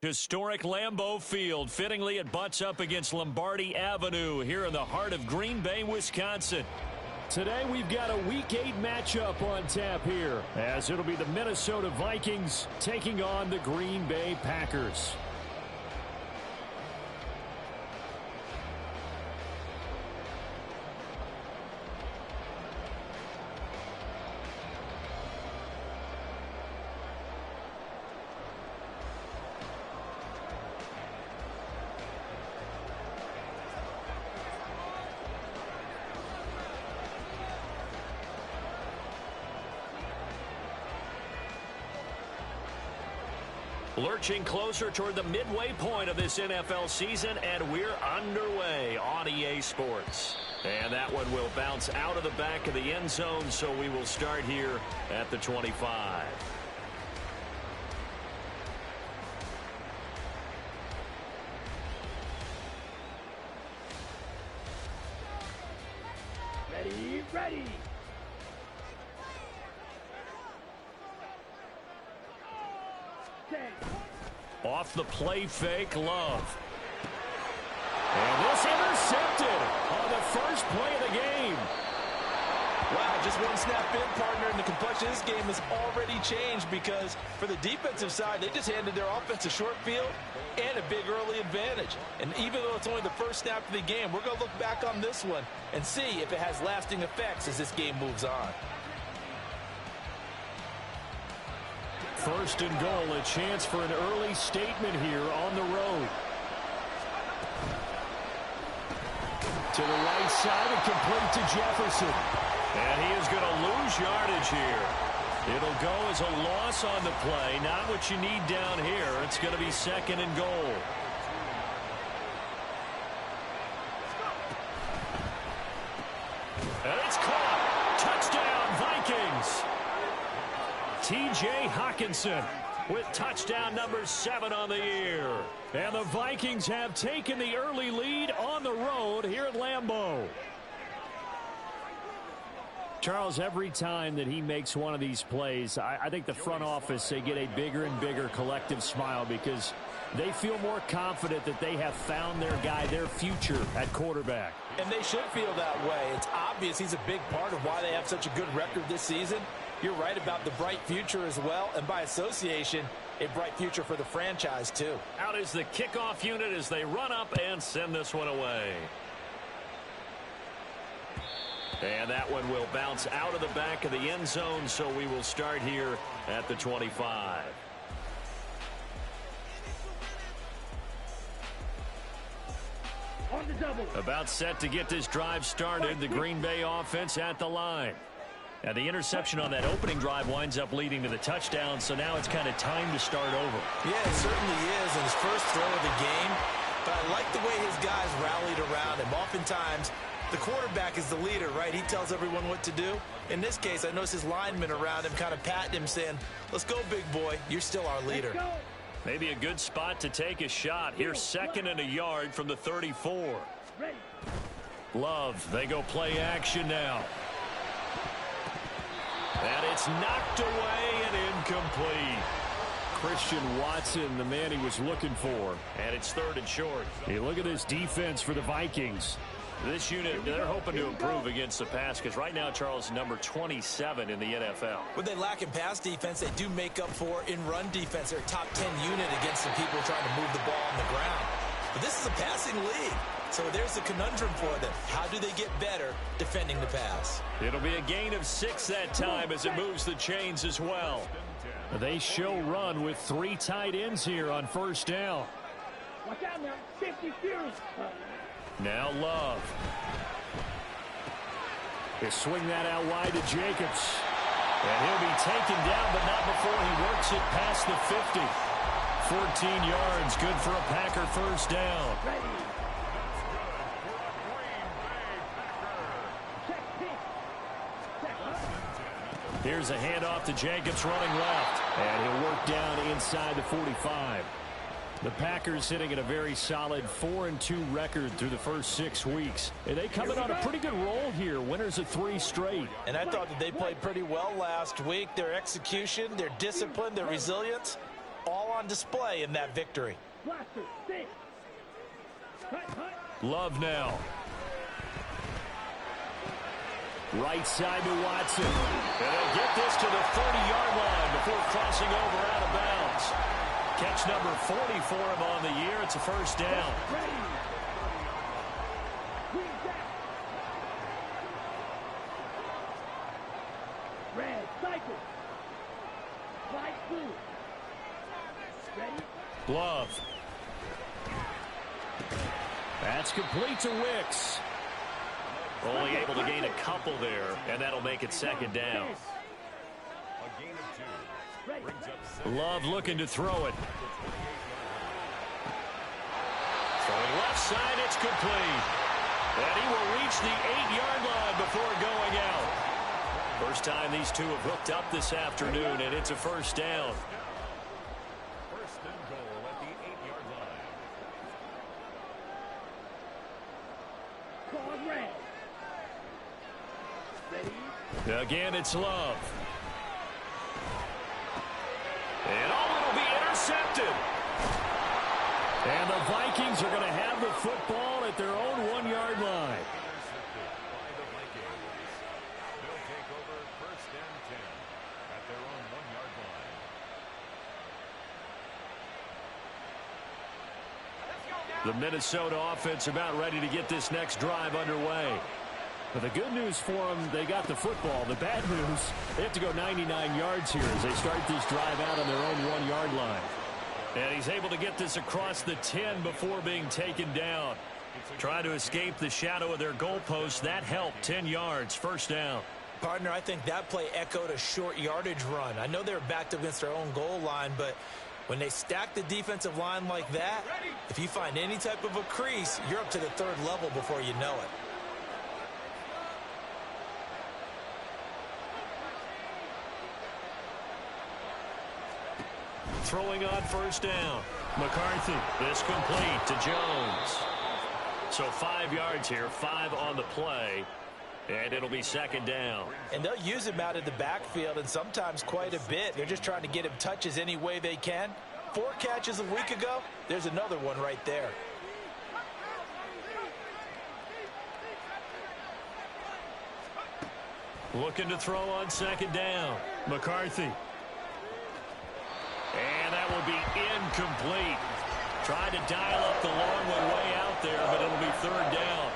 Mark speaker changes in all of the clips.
Speaker 1: Historic Lambeau Field. Fittingly, it butts up against Lombardi Avenue here in the heart of Green Bay, Wisconsin.
Speaker 2: Today we've got a Week 8 matchup on tap here, as it'll be the Minnesota Vikings taking on the Green Bay Packers.
Speaker 1: Lurching closer toward the midway point of this NFL season, and we're underway on EA Sports. And that one will bounce out of the back of the end zone, so we will start here at the 25.
Speaker 3: Ready.
Speaker 1: Off the play fake, Love. And this intercepted on the first play of the game.
Speaker 4: Wow, just one snap in, partner, and the complexion of this game has already changed because for the defensive side, they just handed their offense a short field and a big early advantage. And even though it's only the first snap of the game, we're going to look back on this one and see if it has lasting effects as this game moves on.
Speaker 2: First and goal, a chance for an early statement here on the road. To the right side and complete to Jefferson.
Speaker 1: And he is going to lose yardage here. It'll go as a loss on the play. Not what you need down here. It's going to be second and goal. And it's caught. Touchdown, Vikings. T.J. Hawkinson with touchdown number 7 on the year.
Speaker 2: And the Vikings have taken the early lead on the road here at Lambeau. Charles, every time that he makes one of these plays, I think the front office, they get a bigger and bigger collective smile because they feel more confident that they have found their guy, their future at quarterback.
Speaker 4: And they should feel that way. It's obvious he's a big part of why they have such a good record this season. You're right about the bright future as well, and by association, a bright future for the franchise too.
Speaker 1: Out is the kickoff unit as they run up and send this one away. And that one will bounce out of the back of the end zone, so we will start here at the 25.
Speaker 3: On the double.
Speaker 1: About set to get this drive started, the Green Bay offense at the line. And the interception on that opening drive winds up leading to the touchdown, so now it's kind of time to start over.
Speaker 4: Yeah, it certainly is in his first throw of the game. But I like the way his guys rallied around him. Oftentimes, the quarterback is the leader, right? He tells everyone what to do. In this case, I noticed his linemen around him kind of patting him, saying, let's go, big boy. You're still our leader.
Speaker 1: Maybe a good spot to take a shot. Here's second and a yard from the 34. Love, they go play action now. And it's knocked away and incomplete.
Speaker 2: Christian Watson, the man he was looking for.
Speaker 1: And it's third and short.
Speaker 2: Hey, look at this defense for the Vikings.
Speaker 1: This unit, they're hoping to improve against the pass because right now, Charles, number 27 in the NFL.
Speaker 4: When they lack in pass defense, they do make up for in run defense. They're a top 10 unit against the people trying to move the ball on the ground. But this is a passing league. So there's the conundrum for them. How do they get better defending the pass?
Speaker 1: It'll be a gain of 6 that time as it moves the chains as well.
Speaker 2: They show run with 3 tight ends here on first down.
Speaker 3: Watch out now. 50 Fury.
Speaker 1: Now Love.
Speaker 2: They swing that out wide to Jacobs.
Speaker 1: And he'll be taken down, but not before he works it past the 50. 14 yards, good for a Packer first down. Here's a handoff to Jacobs running left.
Speaker 2: And he'll work down inside the 45. The Packers sitting at a very solid 4-2 record through the first 6 weeks. And they come in on a pretty good roll here. Winners of 3 straight.
Speaker 4: And I thought that they played pretty well last week. Their execution, their discipline, their resilience. all on display in that victory.
Speaker 3: Blaster, 6.
Speaker 2: Love now. Right side to Watson. And they'll get this to the 30-yard line before crossing over out of bounds. Catch number 40 for him on the year. It's a first down.
Speaker 3: Ready. Green back. Red, cycle. White, blue. Ready.
Speaker 2: Love. That's complete to Wicks. Only able to gain a couple there, and that'll make it second down.
Speaker 5: A gain of 2. Brings up
Speaker 2: Love looking to throw it. Throwing left side, it's complete. And he will reach the 8-yard line before going out. First time these two have hooked up this afternoon, and it's a first down.
Speaker 5: first and goal at the 8-yard line.
Speaker 3: Call red. Ready.
Speaker 2: Again, it's Love. And it'll be intercepted. And the Vikings are going to have the football at their own 1-yard line.
Speaker 5: Intercepted by the Vikings. They'll take over first and 10 at their own 1-yard line.
Speaker 2: The Minnesota offense about ready to get this next drive underway. But the good news for them, they got the football. The bad news, they have to go 99 yards here as they start this drive out on their own 1-yard line. And he's able to get this across the 10 before being taken down. Trying to escape the shadow of their goalpost. That helped. 10 yards, first down.
Speaker 4: Partner, I think that play echoed a short yardage run. I know they were backed up against their own goal line, but when they stack the defensive line like that, if you find any type of a crease, you're up to the third level before you know it.
Speaker 2: Throwing on first down. McCarthy. This complete to Jones. So 5 yards here, 5 on the play. And it'll be second down.
Speaker 4: And they'll use him out of the backfield, and sometimes quite a bit. They're just trying to get him touches any way they can. 4 catches a week ago. There's another one right there.
Speaker 2: Looking to throw on second down. McCarthy. And that will be incomplete. Tried to dial up the long one way out there, but it'll be third down.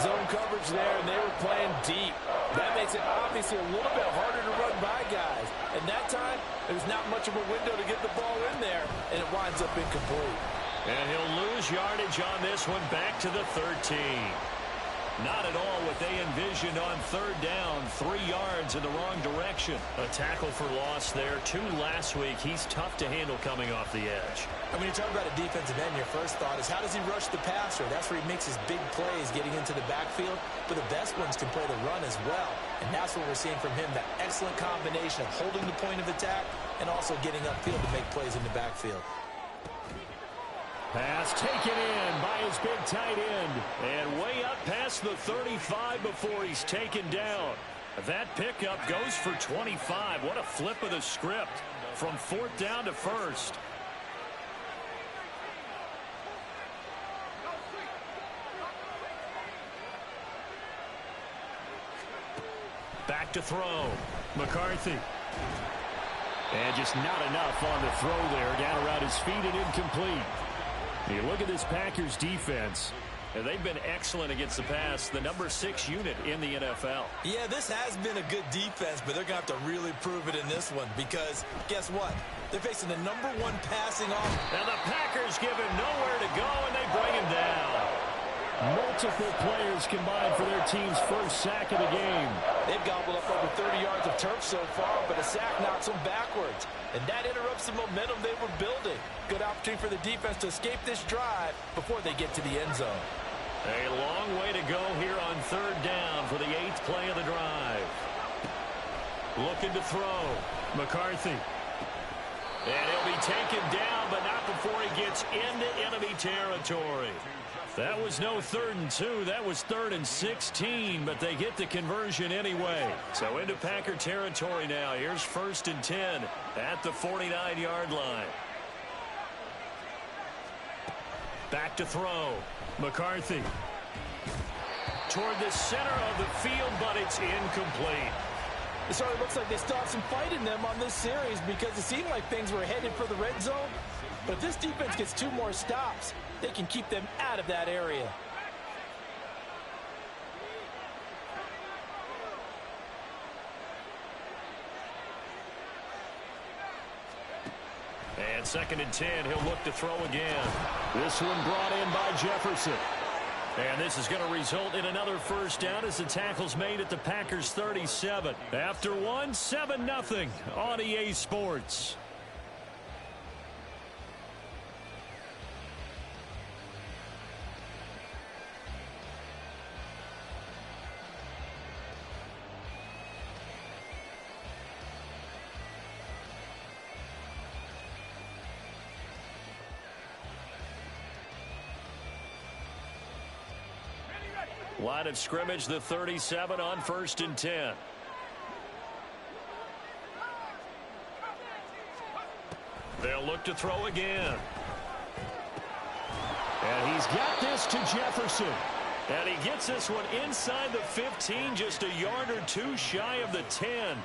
Speaker 6: Zone coverage there, and they were playing deep. That makes it obviously a little bit harder to run by guys. And that time, there was not much of a window to get the ball in there, and it winds up incomplete.
Speaker 2: And he'll lose yardage on this one, back to the 13. Not at all what they envisioned on third down. 3 yards in the wrong direction. A tackle for loss there. 2 last week. He's tough to handle coming off the edge.
Speaker 4: And when you talk about a defensive end, your first thought is, how does he rush the passer? That's where he makes his big plays getting into the backfield. But the best ones can play the run as well. And that's what we're seeing from him, that excellent combination of holding the point of attack and also getting upfield to make plays in the backfield.
Speaker 2: Pass taken in by his big tight end. And way up past the 35 before he's taken down. That pickup goes for 25. What a flip of the script from 4th down to 1st. Back to throw. McCarthy. And just not enough on the throw there. Down around his feet and incomplete. You look at this Packers defense, and they've been excellent against the pass, the number 6 unit in the NFL.
Speaker 4: Yeah, this has been a good defense, but they're going to have to really prove it in this one because guess what? They're facing the number 1 passing off.
Speaker 2: And the Packers give him nowhere to go, and they bring him down. Multiple players combined for their team's first sack of the game.
Speaker 4: They've gobbled up over 30 yards of turf so far, but a sack knocks them backwards. And that interrupts the momentum they were building. Good opportunity for the defense to escape this drive before they get to the end zone.
Speaker 2: A long way to go here on third down for the 8th play of the drive. Looking to throw. McCarthy. And he'll be taken down, but not before he gets into enemy territory. That was no 3rd and 2. That was 3rd and 16, but they get the conversion anyway. So into Packer territory now. Here's 1st and 10 at the 49-yard line. Back to throw. McCarthy. Toward the center of the field, but it's incomplete.
Speaker 6: It sort of looks like they still have some fight in them on this series because it seemed like things were headed for the red zone. But if this defense gets 2 more stops, they can keep them out of that area.
Speaker 2: And 2nd and 10, he'll look to throw again. This one brought in by Jefferson. And this is going to result in another 1st down as the tackle's made at the Packers 37. After 7-0 on EA Sports. Line of scrimmage, the 37 on 1st and 10. They'll look to throw again. And he's got this to Jefferson. And he gets this one inside the 15, just a yard or 2 shy of the 10.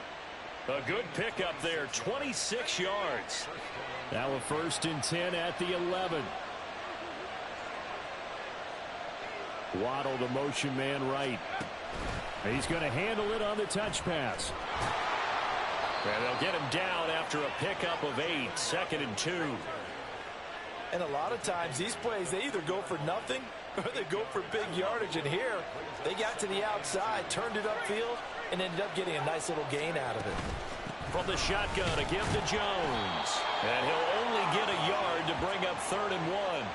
Speaker 2: A good pickup there, 26 yards. Now a 1st and 10 at the 11. Waddle the motion man right. He's going to handle it on the touch pass. And they'll get him down after a pickup of 8, 2nd and 2.
Speaker 6: And a lot of times these plays, they either go for nothing or they go for big yardage. And here, they got to the outside, turned it upfield, and ended up getting a nice little gain out of it.
Speaker 2: From the shotgun, a give to Jones. And he'll only get a yard to bring up 3rd and 1.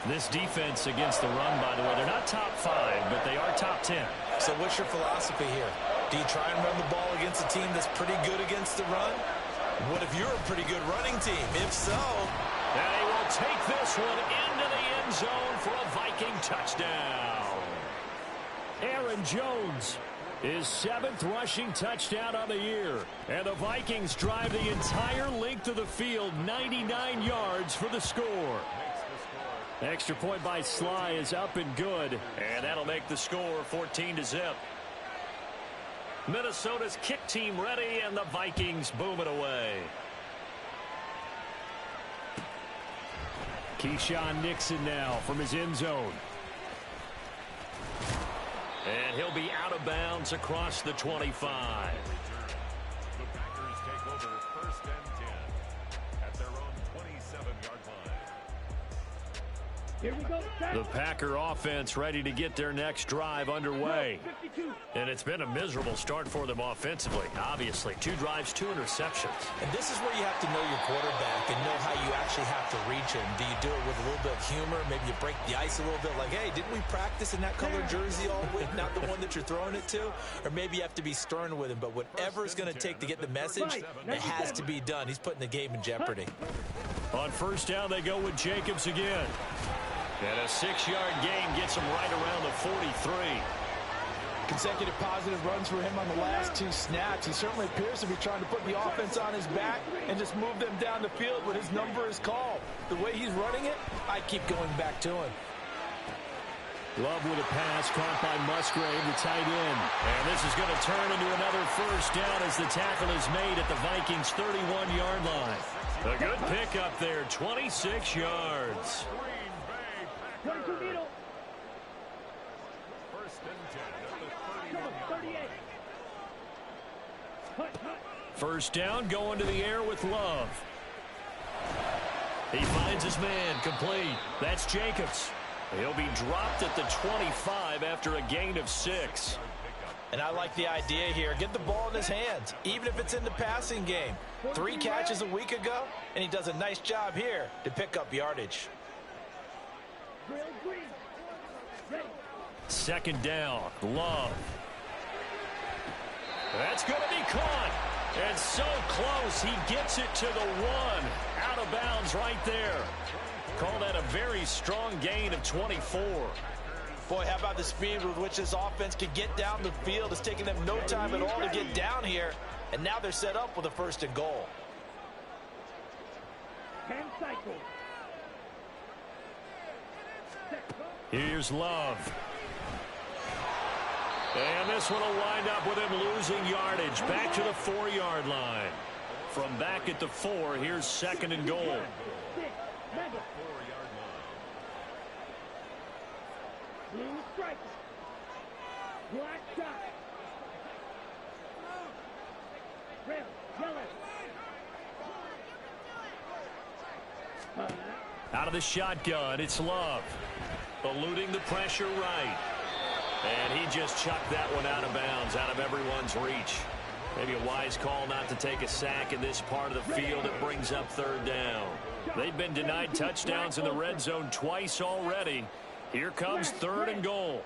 Speaker 2: This defense against the run, by the way, they're not top 5, but they are top 10.
Speaker 6: So what's your philosophy here? Do you try and run the ball against a team that's pretty good against the run? What if you're a pretty good running team? If so...
Speaker 2: And he will take this one into the end zone for a Viking touchdown. Aaron Jones, his 7th rushing touchdown on the year. And the Vikings drive the entire length of the field, 99 yards for the score. Extra point by Sly is up and good. And that'll make the score 14-0. Minnesota's kick team ready, and the Vikings boom it away. Keyshawn Nixon now from his end zone. And he'll be out of bounds across the 25.
Speaker 5: The Packers take over 1st and 10 at their own 27-yard line.
Speaker 3: Here we go.
Speaker 2: The Packer offense ready to get their next drive underway. And it's been a miserable start for them offensively. Obviously, 2 drives, 2 interceptions.
Speaker 6: And this is where you have to know your quarterback and know how you actually have to reach him. Do you do it with a little bit of humor? Maybe you break the ice a little bit like, hey, didn't we practice in that color jersey all week, not the one that you're throwing it to? Or maybe you have to be stern with him. But whatever it's going to take to get the message, it has to be done. He's putting the game in jeopardy.
Speaker 2: On 1st down, they go with Jacobs again. And a 6-yard gain gets him right around the 43.
Speaker 6: Consecutive positive runs for him on the last 2 snaps. He certainly appears to be trying to put the offense on his back and just move them down the field when his number is called. The way he's running it, I keep going back to him.
Speaker 2: Love with a pass caught by Musgrave, the tight end. And this is going to turn into another 1st down as the tackle is made at the Vikings' 31-yard line. A good pickup there, 26 yards.
Speaker 3: 22 needle.
Speaker 5: 1st and 10 at the
Speaker 3: 38.
Speaker 2: First down, going to the air with Love. He finds his man, complete. That's Jacobs. He'll be dropped at the 25 after a gain of 6.
Speaker 6: And I like the idea here. Get the ball in his hands, even if it's in the passing game. 3 catches a week ago, and he does a nice job here to pick up yardage.
Speaker 2: 2nd down, Love. That's going to be caught. And so close, he gets it to the 1. Out of bounds right there. Call that a very strong gain of 24.
Speaker 4: Boy, how about the speed with which this offense could get down the field? It's taking them no time at all to get down here. And now they're set up with a 1st and goal.
Speaker 3: 10 cycles.
Speaker 2: Here's Love. And this one will wind up with him losing yardage. Back to the 4-yard line. From back at the 4, here's 2nd and goal.
Speaker 3: Blue stripe. Black dot. Red, yellow.
Speaker 2: Out of the shotgun, it's Love. Eluding the pressure right. And he just chucked that one out of bounds, out of everyone's reach. Maybe a wise call not to take a sack in this part of the field. It brings up 3rd down. They've been denied touchdowns in the red zone twice already. Here comes 3rd and goal.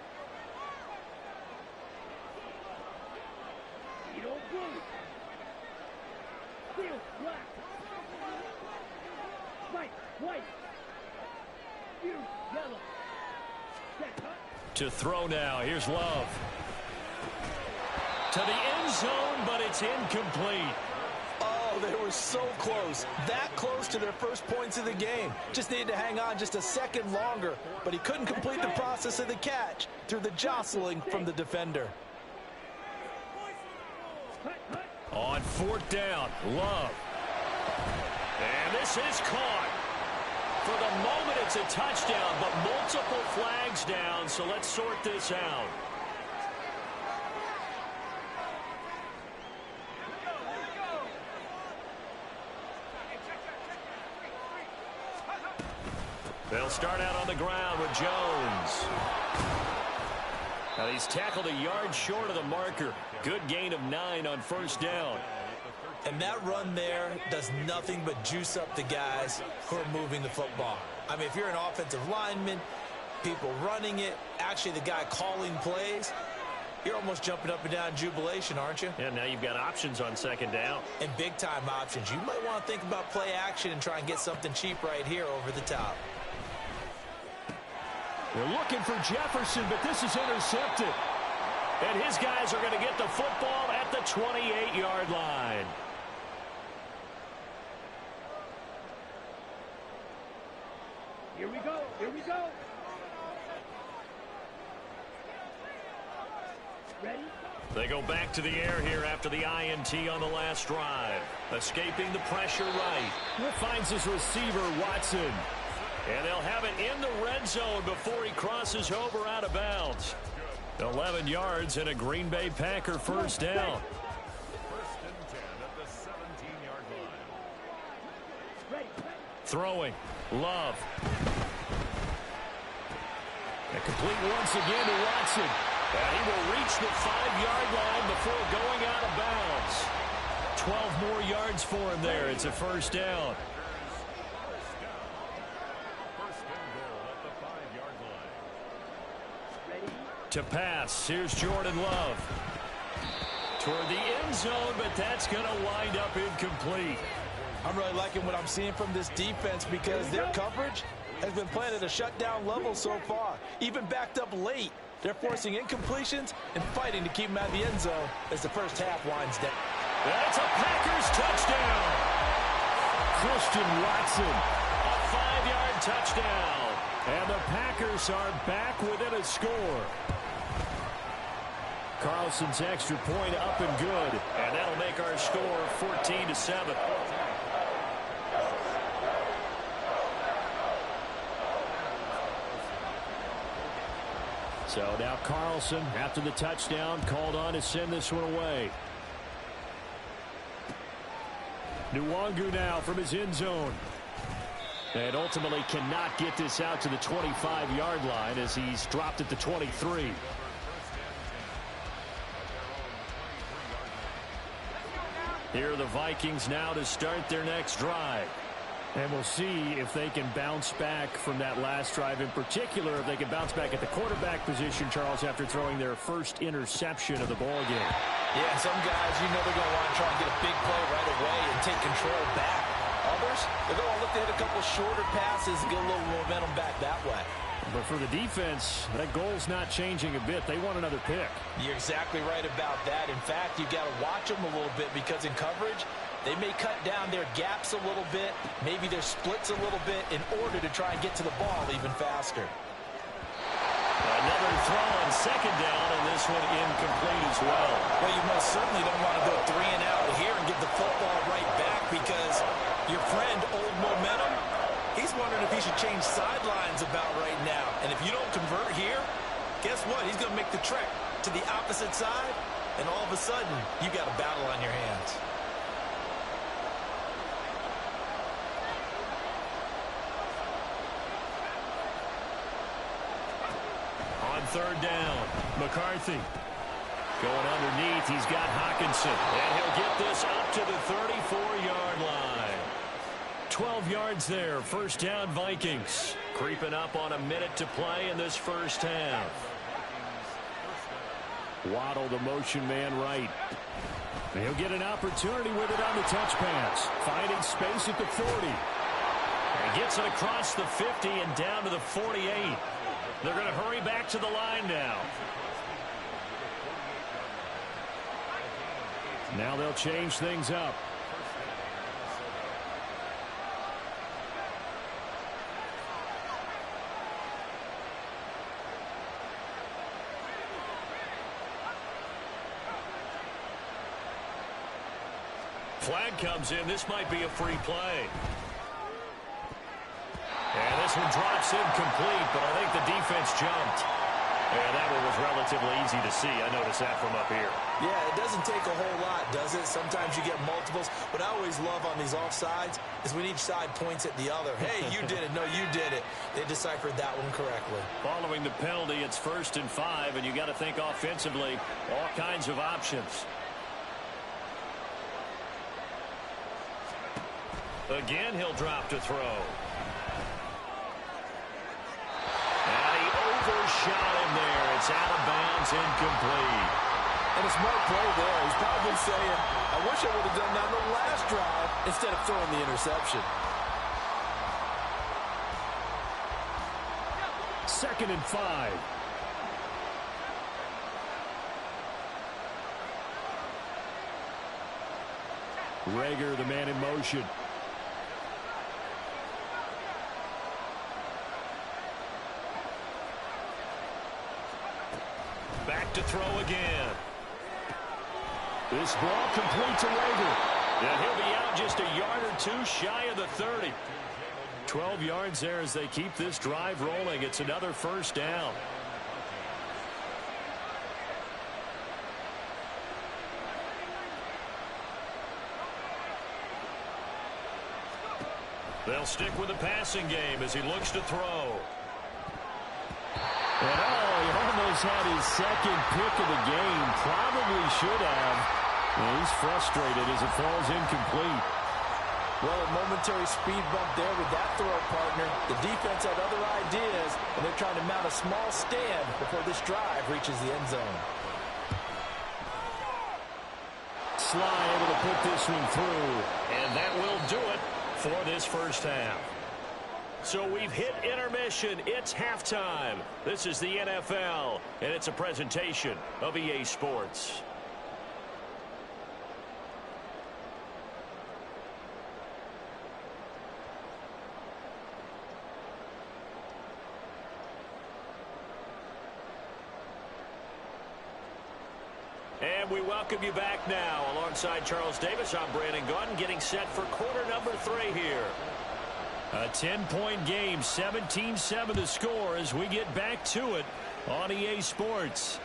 Speaker 2: To throw now. Here's Love. To the end zone, but it's incomplete.
Speaker 4: Oh, they were so close. That close to their first points of the game. Just needed to hang on just a second longer. But he couldn't complete the process of the catch through the jostling from the defender.
Speaker 2: On 4th down, Love. And this is caught. For the moment, it's a touchdown, but multiple flags down, so let's sort this out. They'll start out on the ground with Jones. Now he's tackled a yard short of the marker. Good gain of 9 on 1st down.
Speaker 4: And that run there does nothing but juice up the guys who are moving the football. I mean, if you're an offensive lineman, people running it, actually the guy calling plays, you're almost jumping up and down in jubilation, aren't you?
Speaker 2: Yeah, now you've got options on 2nd down.
Speaker 4: And big-time options. You might want to think about play action and try and get something cheap right here over the top.
Speaker 2: They're looking for Jefferson, but this is intercepted. And his guys are going to get the football at the 28-yard line.
Speaker 3: Here we go. Here we go. Ready?
Speaker 2: They go back to the air here after the INT on the last drive. Escaping the pressure right. Finds his receiver, Watson. And they'll have it in the red zone before he crosses over out of bounds. 11 yards and a Green Bay Packer 1st down.
Speaker 5: 1st and 10 at the 17-yard line.
Speaker 2: Throwing. Love. And complete once again to Watson. And he will reach the 5-yard line before going out of bounds. 12 more yards for him there. It's a 1st down. To pass. Here's Jordan Love. Toward the end zone, but that's going to wind up incomplete.
Speaker 4: I'm really liking what I'm seeing from this defense because their coverage has been playing at a shutdown level so far. Even backed up late. They're forcing incompletions and fighting to keep them out of the end zone as the first half winds down.
Speaker 2: That's a Packers touchdown. Christian Watson. A 5-yard touchdown. And the Packers are back within a score. Carlson's extra point up and good. And that'll make our score 14-7. So now Carlson, after the touchdown, called on to send this one away. Nwangu now from his end zone. And ultimately cannot get this out to the 25-yard line as he's dropped at the 23. Here are the Vikings now to start their next drive. And we'll see if they can bounce back from that last drive, in particular, if they can bounce back at the quarterback position, Charles, after throwing their first interception of the ball game.
Speaker 6: Yeah, some guys, you know they're going to want to try and get a big play right away and take control back. Others, they're going to look to hit a couple shorter passes and get a little momentum back that way.
Speaker 2: But for the defense, that goal's not changing a bit. They want another pick.
Speaker 6: You're exactly right about that. In fact, you've got to watch them a little bit because in coverage, they may cut down their gaps a little bit, maybe their splits a little bit in order to try and get to the ball even faster.
Speaker 1: Another throw on second down, and this one incomplete as well.
Speaker 6: Well, you most certainly don't want to go 3 and out here and get the football right back because your friend, Old Momentum, he's wondering if he should change sidelines about right now. And if you don't convert here, guess what? He's going to make the trek to the opposite side, and all of a sudden, you got a battle on your hands.
Speaker 1: On third down, McCarthy going underneath. He's got Hawkinson, and he'll get this up to the 34-yard line. 12 yards there, first down Vikings. Creeping up on a minute to play in this first half.
Speaker 2: Waddle, the motion man right. And he'll get an opportunity with it on the touch pass. Finding space at the 40.
Speaker 1: And gets it across the 50 and down to the 48. They're going to hurry back to the line now.
Speaker 2: Now they'll change things up.
Speaker 1: Flag comes in. This might be a free play. And this one drops incomplete, but I think the defense jumped. And that one was relatively easy to see. I noticed that from up here.
Speaker 6: Yeah, it doesn't take a whole lot, does it? Sometimes you get multiples. What I always love on these offsides is when each side points at the other. Hey, you did it. No, you did it. They deciphered that one correctly.
Speaker 1: Following the penalty, it's 1st and 5, and you got to think offensively, all kinds of options. Again, he'll drop to throw. Overshot him there. It's out of bounds, incomplete.
Speaker 6: And a smart play there. He's probably saying, I wish I would have done that on the last drive instead of throwing the interception.
Speaker 2: 2nd and 5. Rager, the man in motion.
Speaker 1: Back to throw again.
Speaker 2: This ball complete to Rager.
Speaker 1: And he'll be out just a yard or two shy of the 30.
Speaker 2: 12 yards there as they keep this drive rolling. It's another first down.
Speaker 1: They'll stick with the passing game as he looks to throw.
Speaker 2: And he almost had his second pick of the game. Probably should have. And he's frustrated as it falls incomplete.
Speaker 6: Well, a momentary speed bump there with that throw, partner. The defense had other ideas, and they're trying to mount a small stand before this drive reaches the end zone.
Speaker 2: Sly able to put this one through.
Speaker 1: And that will do it for this first half. So we've hit intermission. It's halftime. This is the NFL, and it's a presentation of EA Sports. And we welcome you back now. Alongside Charles Davis, I'm Brandon Gaudin, getting set for quarter number 3 here.
Speaker 2: A 10-point game, 17-7 the score as we get back to it on EA Sports.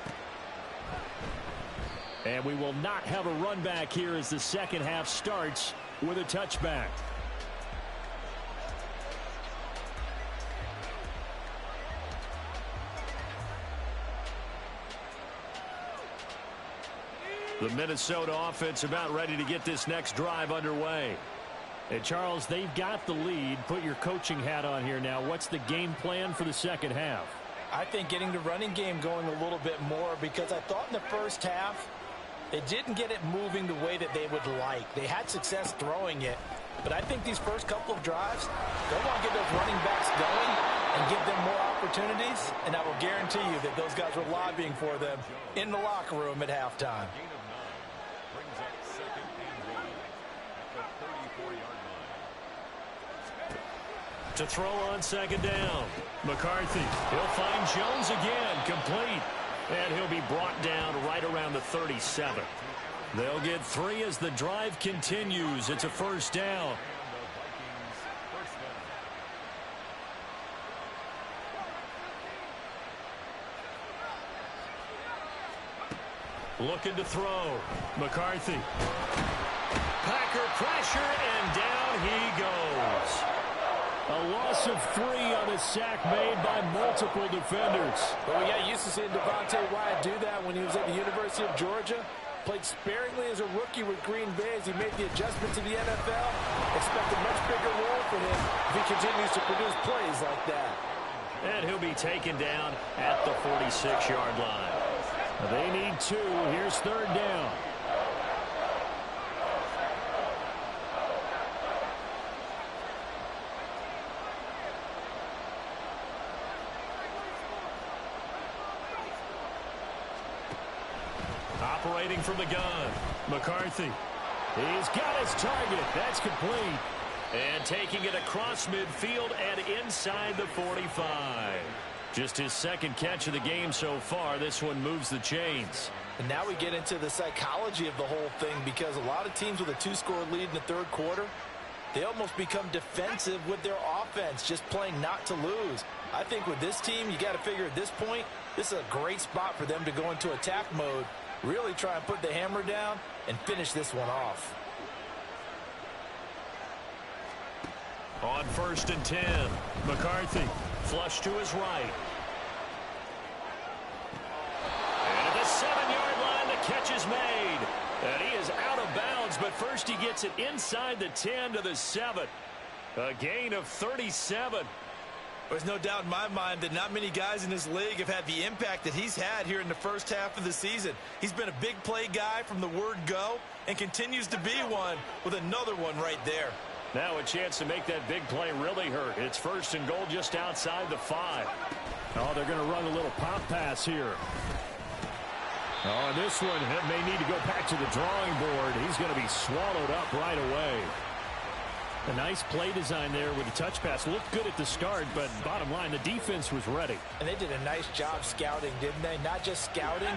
Speaker 2: And we will not have a run back here as the second half starts with a touchback. The Minnesota offense about ready to get this next drive underway. And Charles, they've got the lead. Put your coaching hat on here now. What's the game plan for the second half?
Speaker 6: I think getting the running game going a little bit more, because I thought in the first half they didn't get it moving the way that they would like. They had success throwing it, but I think these first couple of drives, they want to get those running backs going and give them more opportunities, and I will guarantee you that those guys were lobbying for them in the locker room at halftime.
Speaker 5: Gain of 9 brings up 2nd and 1 at the 34-yard line.
Speaker 1: To throw on 2nd down. McCarthy, he'll find Jones again, complete. And he'll be brought down right around the 37. They'll get 3 as the drive continues. It's a 1st down.
Speaker 5: And the Vikings first down.
Speaker 1: Looking to throw. McCarthy. Packer pressure, and down he goes.
Speaker 2: A loss of 3 on a sack made by multiple defenders.
Speaker 6: But we got used to seeing Devontae Wyatt do that when he was at the University of Georgia. Played sparingly as a rookie with Green Bay as he made the adjustment to the NFL. Expect a much bigger role for him if he continues to produce plays like that.
Speaker 1: And he'll be taken down at the 46-yard line.
Speaker 2: They need 2. Here's 3rd down.
Speaker 1: Operating from the gun. McCarthy.
Speaker 2: He's got his target. That's complete.
Speaker 1: And taking it across midfield and inside the 45. Just his 2nd catch of the game so far. This one moves the chains.
Speaker 6: And now we get into the psychology of the whole thing, because a lot of teams with a 2-score lead in the 3rd quarter, they almost become defensive with their offense, just playing not to lose. I think with this team, you got to figure at this point, this is a great spot for them to go into attack mode, really try and put the hammer down and finish this one off.
Speaker 1: On 1st and 10, McCarthy flush to his right. And at the 7-yard line, the catch is made. And he is out of bounds, but first he gets it inside the 10 to the 7. A gain of 37.
Speaker 4: There's no doubt in my mind that not many guys in this league have had the impact that he's had here in the first half of the season. He's been a big play guy from the word go and continues to be one with another one right there.
Speaker 1: Now a chance to make that big play really hurt. It's 1st and goal just outside the 5.
Speaker 2: Oh, they're going to run a little pop pass here. Oh, and this one may need to go back to the drawing board. He's going to be swallowed up right away. A nice play design there with the touch pass. Looked good at the start, but bottom line, the defense was ready.
Speaker 6: And they did a nice job scouting, didn't they? Not just scouting,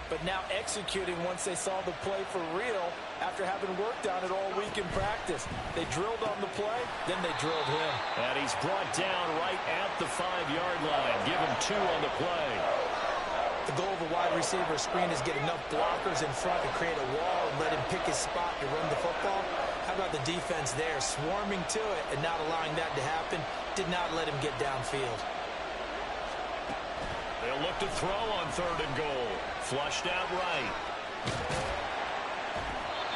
Speaker 6: but now executing once they saw the play for real after having worked on it all week in practice. They drilled on the play, then they drilled him.
Speaker 1: And he's brought down right at the 5-yard line. Give him 2 on the play.
Speaker 6: The goal of a wide receiver screen is get enough blockers in front to create a wall and let him pick his spot to run the football. How about the defense there, swarming to it and not allowing that to happen? Did not let him get downfield.
Speaker 1: They'll look to throw on 3rd and goal. Flushed out right.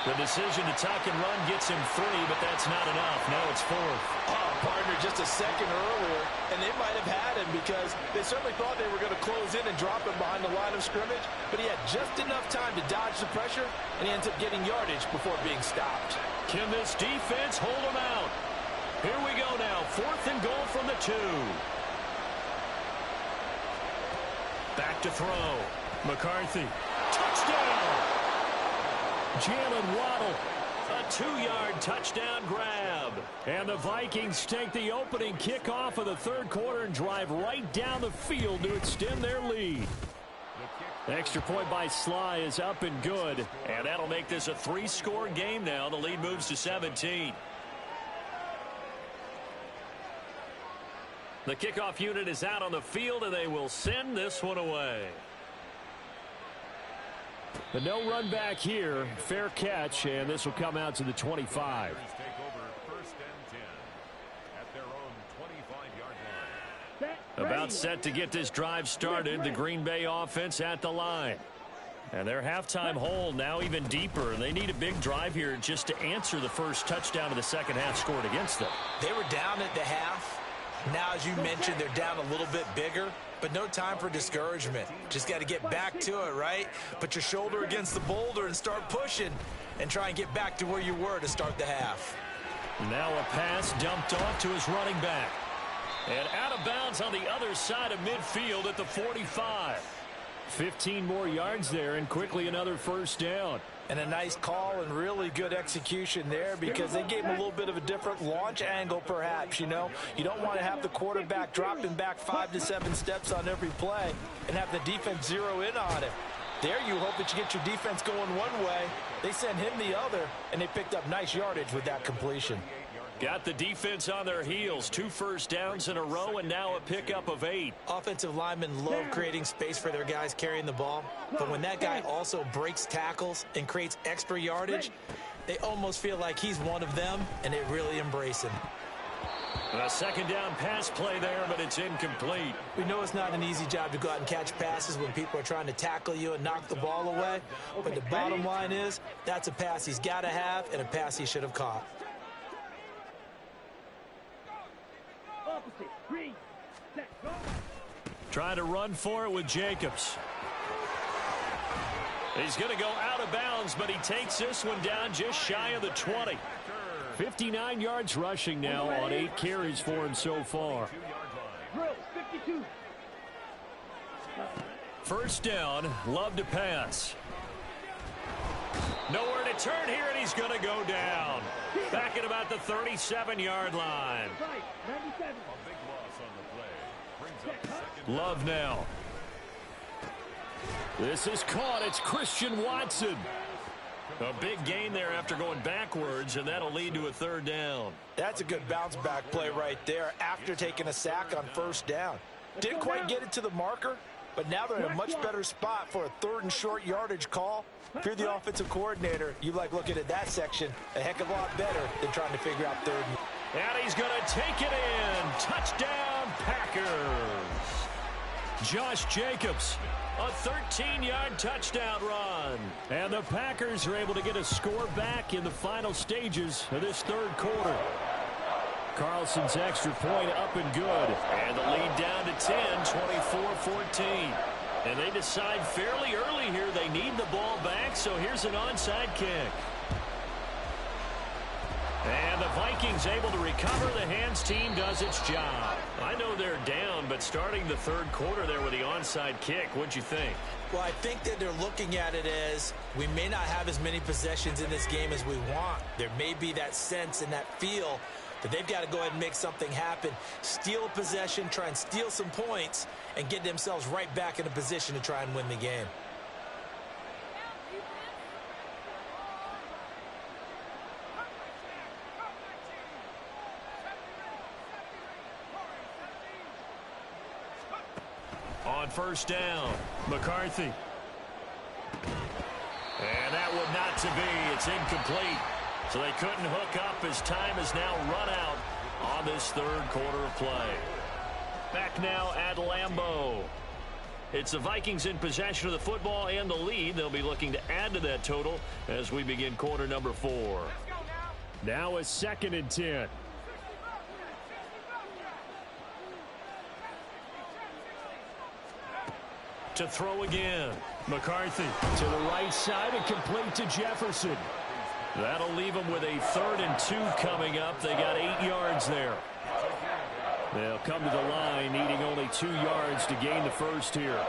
Speaker 1: The decision to tuck and run gets him 3, but that's not enough. Now it's 4th.
Speaker 4: Oh, partner, just a second earlier, and they might have had him because they certainly thought they were going to close in and drop him behind the line of scrimmage, but he had just enough time to dodge the pressure, and he ends up getting yardage before being stopped.
Speaker 1: Can this defense hold him out? Here we go now. 4th and goal from the 2. Back to throw. McCarthy. Touchdown!
Speaker 2: Jalen Waddle.
Speaker 1: A 2-yard touchdown grab.
Speaker 2: And the Vikings take the opening kickoff of the 3rd quarter and drive right down the field to extend their lead. The extra point by Sly is up and good.
Speaker 1: And that'll make this a 3-score game now. The lead moves to 17. The kickoff unit is out on the field, and they will send this one away.
Speaker 2: The no run back here. Fair catch, and this will come out to the 25.
Speaker 5: Take over 1st and 10 at their own 25-yard line.
Speaker 1: About set to get this drive started. The Green Bay offense at the line.
Speaker 2: And their halftime hole now even deeper. They need a big drive here just to answer the first touchdown of the second half scored against them.
Speaker 6: They were down at the half. Now, as you mentioned, they're down a little bit bigger, but no time for discouragement. Just got to get back to it, right? Put your shoulder against the boulder and start pushing and try and get back to where you were to start the half.
Speaker 2: Now a pass dumped off to his running back. And out of bounds on the other side of midfield at the 45. 15 more yards there, and quickly another first down.
Speaker 6: And a nice call and really good execution there because they gave him a little bit of a different launch angle perhaps, you know. You don't want to have the quarterback dropping back 5 to 7 steps on every play and have the defense zero in on him. There you hope that you get your defense going one way. They sent him the other, and they picked up nice yardage with that completion.
Speaker 2: Got the defense on their heels. 2 first downs in a row, and now a pickup of 8.
Speaker 6: Offensive linemen love creating space for their guys carrying the ball, but when that guy also breaks tackles and creates extra yardage, they almost feel like he's one of them, and they really embrace him.
Speaker 2: A second down pass play there, but it's incomplete.
Speaker 6: We know it's not an easy job to go out and catch passes when people are trying to tackle you and knock the ball away, but the bottom line is that's a pass he's got to have and a pass he should have caught.
Speaker 2: Trying to run for it with Jacobs. He's going to go out of bounds, but he takes this one down just shy of the 20. 59 yards rushing now on 8 carries for him so far. First down, Love to pass. Nowhere to turn here, and he's going to go down. Back at about the 37-yard line. Love now. This is caught. It's Christian Watson. A big gain there after going backwards, and that'll lead to a third down.
Speaker 6: That's a good bounce-back play right there after taking a sack on first down. Didn't quite get it to the marker, but now they're in a much better spot for a third and short yardage call. If you're the offensive coordinator, you like looking at that section a heck of a lot better than trying to figure out third.
Speaker 2: And he's going to take it in. Touchdown, Packers. Josh Jacobs, a 13-yard touchdown run. And the Packers are able to get a score back in the final stages of this third quarter. Carlson's extra point up and good. And the lead down to 10, 24-14. And they decide fairly early here they need the ball back, so here's an onside kick. And the Vikings able to recover. The hands team does its job. I know they're down, but starting the third quarter there with the onside kick, what'd you think?
Speaker 6: Well, I think that they're looking at it as we may not have as many possessions in this game as we want. There may be that sense and that feel that they've got to go ahead and make something happen. Steal a possession, try and steal some points, and get themselves right back in a position to try and win the game.
Speaker 2: On first down, McCarthy. And that would not to be. It's incomplete. So they couldn't hook up as time has now run out on this third quarter of play. Back now at Lambeau. It's the Vikings in possession of the football and the lead. They'll be looking to add to that total as we begin quarter number 4. Now a 2nd and 10. To throw again. McCarthy to the right side and complete to Jefferson. That'll leave them with a 3rd and 2 coming up. They got 8 yards there. They'll come to the line needing only 2 yards to gain the first here.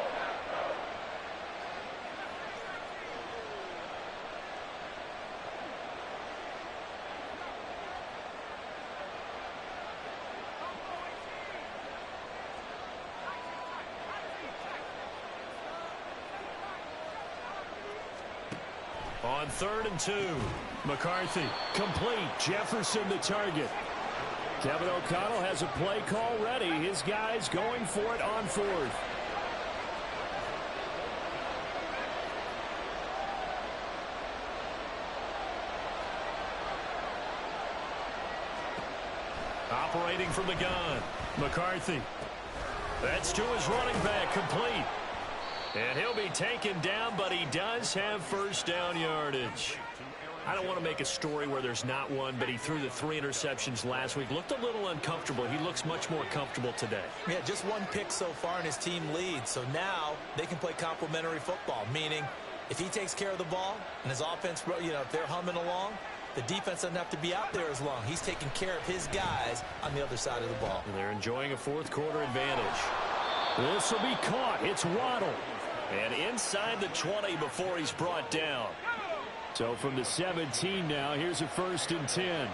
Speaker 2: On 3rd and 2, McCarthy complete. Jefferson the target. Kevin O'Connell has a play call ready. His guys going for it on 4th. Operating from the gun, McCarthy. That's to his running back, complete. And he'll be taken down, but he does have first down yardage. I don't want to make a story where there's not one, but he threw the 3 interceptions last week. Looked a little uncomfortable. He looks much more comfortable today.
Speaker 6: Yeah, just 1 pick so far and his team leads. So now they can play complementary football, meaning if he takes care of the ball and his offense, if they're humming along, the defense doesn't have to be out there as long. He's taking care of his guys on the other side of the ball.
Speaker 2: And they're enjoying a fourth-quarter advantage. This will be caught. It's Waddle. And inside the 20 before he's brought down. So from the 17 now, here's a 1st and 10.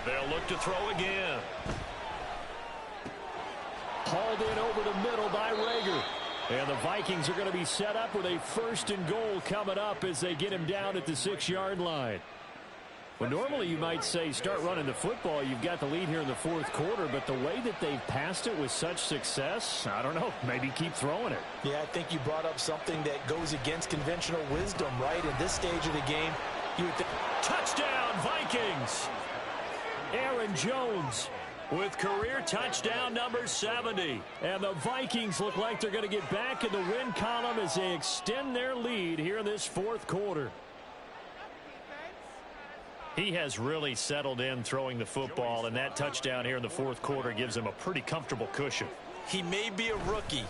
Speaker 2: They'll look to throw again. Hauled in over the middle by Rager. And the Vikings are going to be set up with a 1st and goal coming up as they get him down at the 6-yard line. Well, normally you might say start running the football. You've got the lead here in the 4th quarter, but the way that they've passed it with such success, I don't know, maybe keep throwing it.
Speaker 6: Yeah, I think you brought up something that goes against conventional wisdom, right? In this stage of the game, you would think.
Speaker 2: Touchdown, Vikings! Aaron Jones with career touchdown number 70. And the Vikings look like they're going to get back in the win column as they extend their lead here in this 4th quarter. He has really settled in throwing the football, and that touchdown here in the 4th quarter gives him a pretty comfortable cushion.
Speaker 6: He may be a rookie,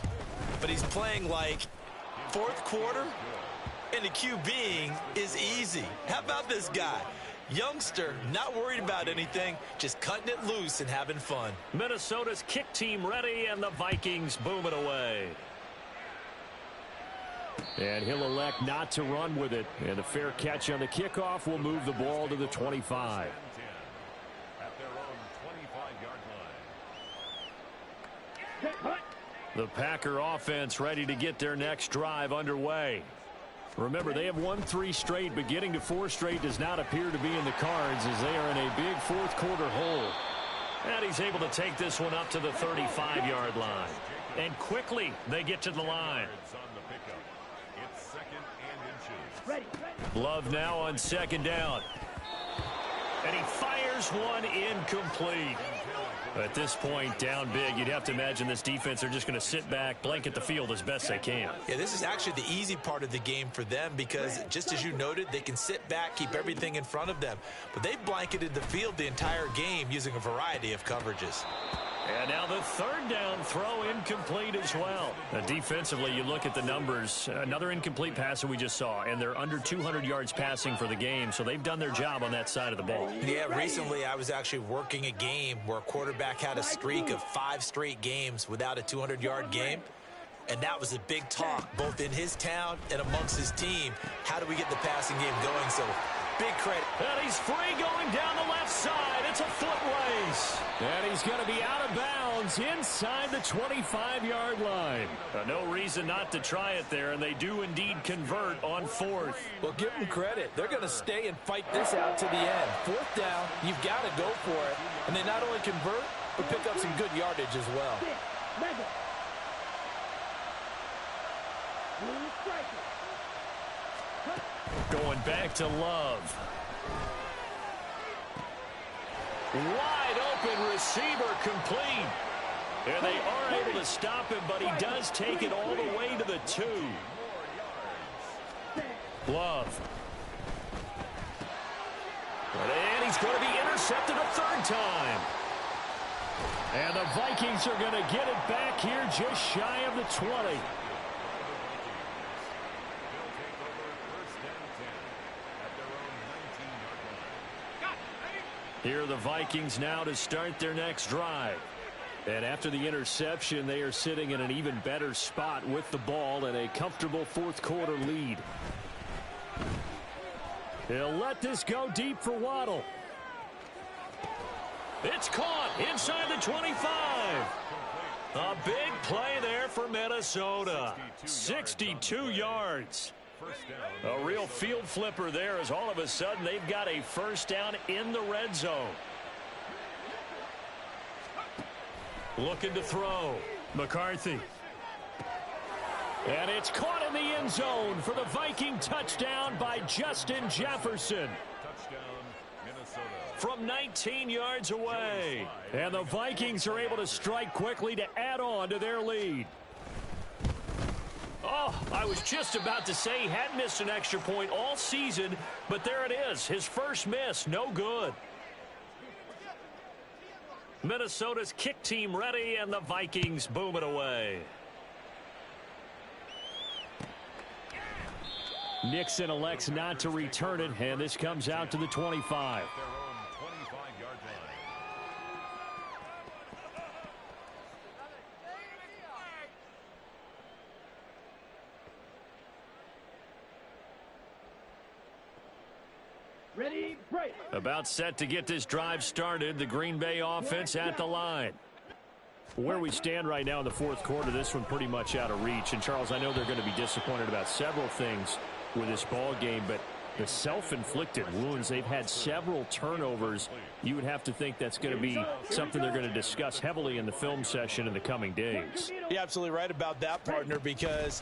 Speaker 6: but he's playing like 4th quarter, and the QBing is easy. How about this guy? Youngster, not worried about anything, just cutting it loose and having fun.
Speaker 2: Minnesota's kick team ready, and the Vikings boom it away. And he'll elect not to run with it. And a fair catch on the kickoff will move the ball to the 25.
Speaker 5: At their own 25-yard line.
Speaker 2: The Packer offense ready to get their next drive underway. Remember, they have won 3 straight, but getting to 4 straight does not appear to be in the cards as they are in a big 4th quarter hole. And he's able to take this one up to the 35-yard line. And quickly they get to the line. Love now on 2nd down. And he fires one incomplete. At this point, down big, you'd have to imagine this defense are just going to sit back, blanket the field as best they can.
Speaker 6: Yeah, this is actually the easy part of the game for them because, just as you noted, they can sit back, keep everything in front of them. But they've blanketed the field the entire game using a variety of coverages.
Speaker 2: And now the 3rd down throw incomplete as well. Defensively, you look at the numbers. Another incomplete pass that we just saw, and they're under 200 yards passing for the game, so they've done their job on that side of the ball.
Speaker 6: Yeah, recently I was actually working a game where a quarterback had a streak of 5 straight games without a 200-yard game. And that was a big talk, both in his town and amongst his team. How do we get the passing game going? So, big credit.
Speaker 2: And he's free going down the left side. It's a foot race. And he's going to be out of bounds inside the 25-yard line. No reason not to try it there, and they do indeed convert on 4th.
Speaker 6: Well, give them credit. They're going to stay and fight this out to the end. 4th down, you've got to go for it. And they not only convert, but pick up some good yardage as well.
Speaker 2: Going back to Love. Wide open receiver complete. And they are able to stop him, but he does take it all the way to the 2. Love. And he's going to be intercepted a 3rd time. And the Vikings are going to get it back here just shy of the 20. Here are the Vikings now to start their next drive. And after the interception, they are sitting in an even better spot with the ball and a comfortable 4th quarter lead. He'll let this go deep for Waddle. It's caught inside the 25. A big play there for Minnesota. 62 yards. A real field flipper there as all of a sudden they've got a 1st down in the red zone. Looking to throw. McCarthy. And it's caught in the end zone for the Viking touchdown by Justin Jefferson.
Speaker 5: Touchdown, Minnesota.
Speaker 1: from 19 yards away.
Speaker 2: And the Vikings are able to strike quickly to add on to their lead.
Speaker 1: Oh, I was just about to say he hadn't missed an extra point all season, but there it is. His first miss, no good. Minnesota's kick team ready, and the Vikings boom it away.
Speaker 2: Nixon elects not to return it, and this comes out to the 25.
Speaker 5: Their own 25-yard line.
Speaker 3: Ready, break.
Speaker 1: About set to get this drive started. The Green Bay offense at the line.
Speaker 2: Where we stand right now in the fourth quarter, this one pretty much out of reach. And, Charles, I know they're going to be disappointed about several things with this ball game, but the self-inflicted wounds, they've had several turnovers. You would have to think that's going to be something they're going to discuss heavily in the film session in the coming days.
Speaker 6: You're absolutely right about that, partner, because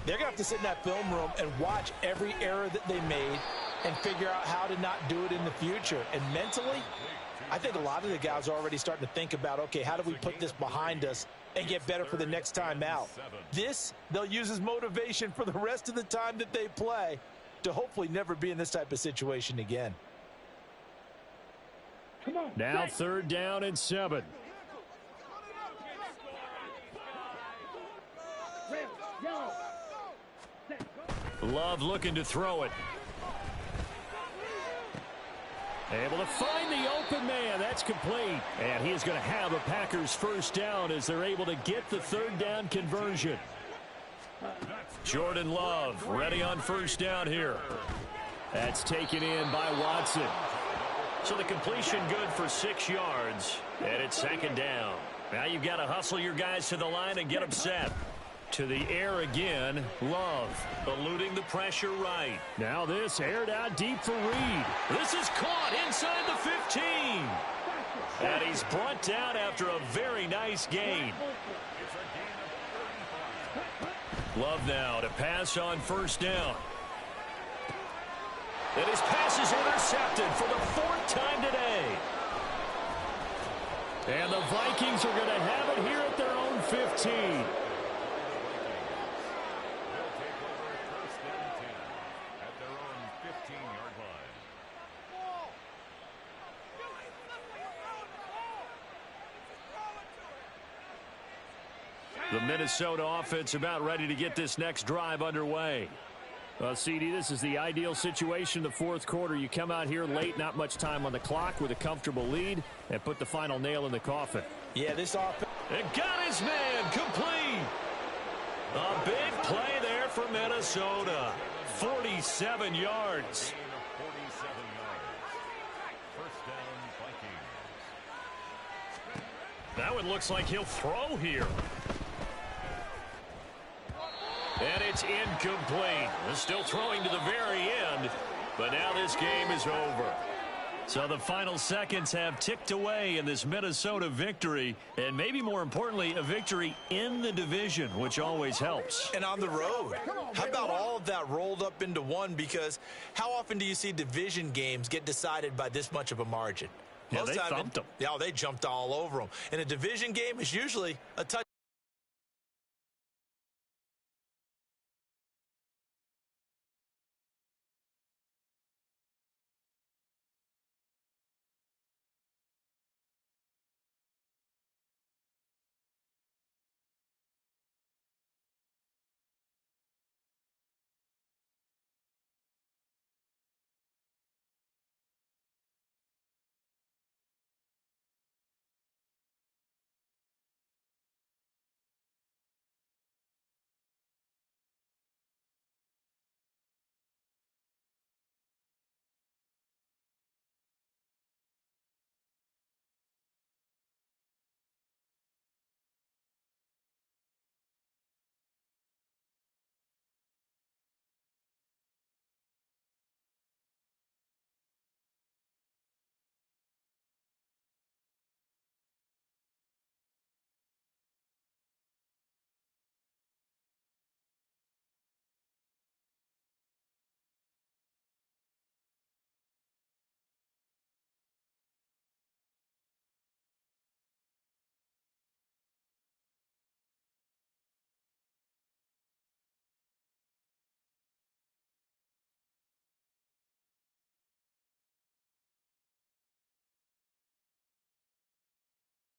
Speaker 6: they're going to have to sit in that film room and watch every error that they made and figure out how to not do it in the future. And mentally, I think a lot of the guys are already starting to think about, okay, how do we put this behind us and get better for the next time out? This, they'll use as motivation for the rest of the time that they play to hopefully never be in this type of situation again.
Speaker 3: Come on.
Speaker 2: Now 3rd down and 7.
Speaker 3: Red, yellow. Set, go.
Speaker 1: Love looking to throw it.
Speaker 2: Able to find the open man. That's complete. And he is going to have a Packers first down as they're able to get the 3rd down conversion.
Speaker 1: Jordan Love ready on first down here.
Speaker 2: That's taken in by Watson.
Speaker 1: So the completion good for 6 yards. And it's 2nd down. Now you've got to hustle your guys to the line and get them set. To the air again, Love eluding the pressure right.
Speaker 2: Now this aired out deep for Reed.
Speaker 1: This is caught inside the 15. And he's brought down after a very nice gain. Love now to pass on first down. And his pass is intercepted for the 4th time today.
Speaker 2: And the Vikings are going to have it here at their own 15.
Speaker 1: The Minnesota offense about ready to get this next drive underway.
Speaker 2: Well, CD, this is the ideal situation in the fourth quarter. You come out here late, not much time on the clock with a comfortable lead, and put the final nail in the coffin.
Speaker 6: Yeah, this offense.
Speaker 1: And got his man complete. A big play there for Minnesota. 47 yards. That one looks like he'll throw here. And it's incomplete. They're still throwing to the very end, but now this game is over. So the final seconds have ticked away in this Minnesota victory, and maybe more importantly, a victory in the division, which always helps.
Speaker 6: And on the road. How about all of that rolled up into one? Because how often do you see division games get decided by this much of a margin?
Speaker 1: Yeah, they thumped them.
Speaker 6: Yeah, they jumped all over them. And a division game is usually a touch.